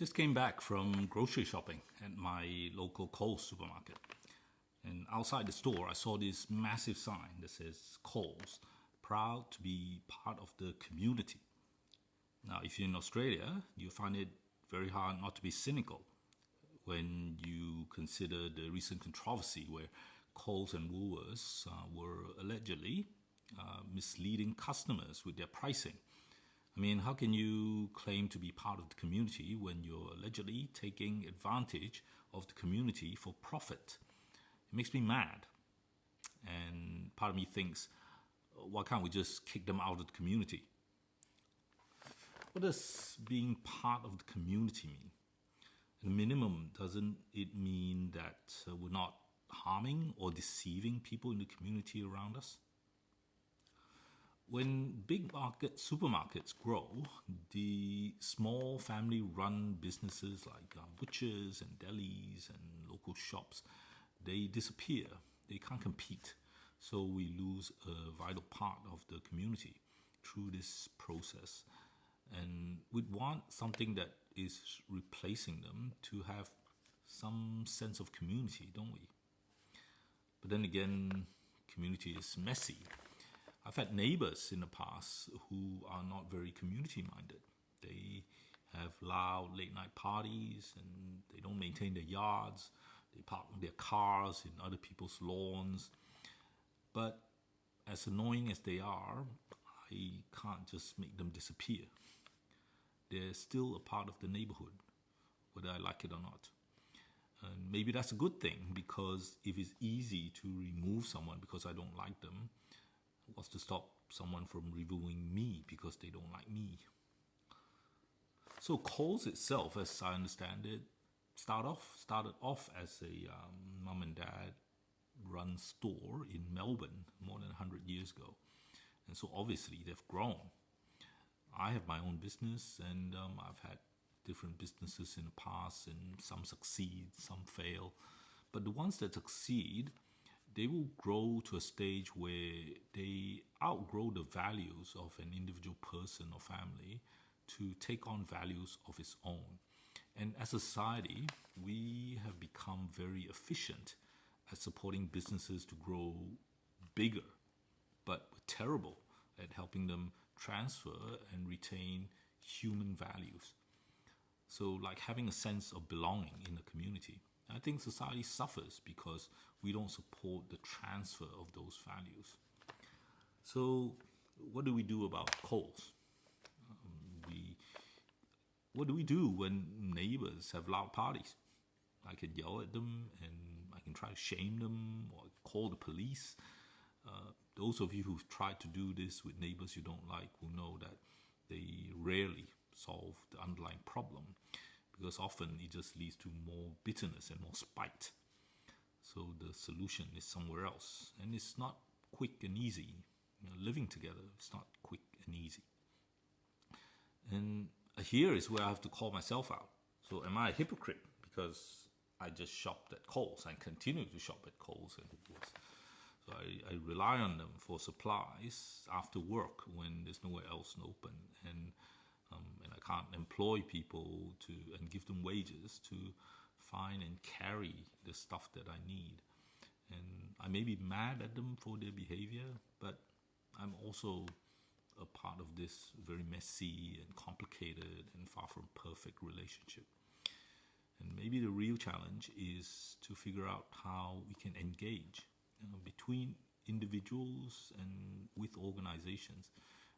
Just came back from grocery shopping at my local Coles supermarket. And outside the store, I saw this massive sign that says Coles, proud to be part of the community. Now, if you're in Australia, you find it very hard not to be cynical when you consider the recent controversy where Coles and Woolworths were allegedly misleading customers with their pricing. I mean, how can you claim to be part of the community when you're allegedly taking advantage of the community for profit? It makes me mad. And part of me thinks, why can't we just kick them out of the community? What does being part of the community mean? At a minimum, doesn't it mean that we're not harming or deceiving people in the community around us? When big market supermarkets grow, the small family-run businesses like butchers and delis and local shops, they disappear. They can't compete. So we lose a vital part of the community through this process. And we'd want something that is replacing them to have some sense of community, don't we? But then again, community is messy. I've had neighbors in the past who are not very community-minded. They have loud late-night parties and they don't maintain their yards. They park their cars in other people's lawns. But as annoying as they are, I can't just make them disappear. They're still a part of the neighborhood, whether I like it or not. And maybe that's a good thing, because if it's easy to remove someone because I don't like them, what's to stop someone from reviewing me because they don't like me? So Coles itself, as I understand it, started off as a mum and dad run store in Melbourne more than 100 years ago. And so obviously they've grown. I have my own business, and I've had different businesses in the past, and some succeed, some fail. But the ones that succeed, they will grow to a stage where they outgrow the values of an individual person or family to take on values of its own. And as a society, we have become very efficient at supporting businesses to grow bigger, but we're terrible at helping them transfer and retain human values. So like having a sense of belonging in the community. I think society suffers because we don't support the transfer of those values. So what do we do about Coles? What do we do when neighbors have loud parties? I can yell at them and I can try to shame them or call the police. Those of you who've tried to do this with neighbors you don't like will know that they rarely solve the underlying problem, because often it just leads to more bitterness and more spite. So the solution is somewhere else, and it's not quick and easy. Living together, it's not quick and easy. And here is where I have to call myself out. So am I a hypocrite because I just shopped at Coles and continue to shop at Coles and Woolworths? So I rely on them for supplies after work when there's nowhere else open, and I can't employ people and give them wages to find and carry the stuff that I need. And I may be mad at them for their behavior, but I'm also a part of this very messy and complicated and far from perfect relationship. And maybe the real challenge is to figure out how we can engage between individuals and with organizations,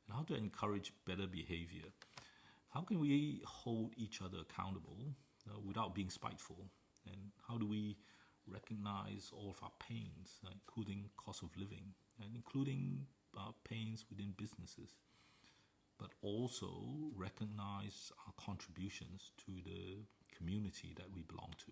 and how to encourage better behavior. How can we hold each other accountable without being spiteful? And how do we recognize all of our pains, including cost of living, and including pains within businesses, but also recognize our contributions to the community that we belong to?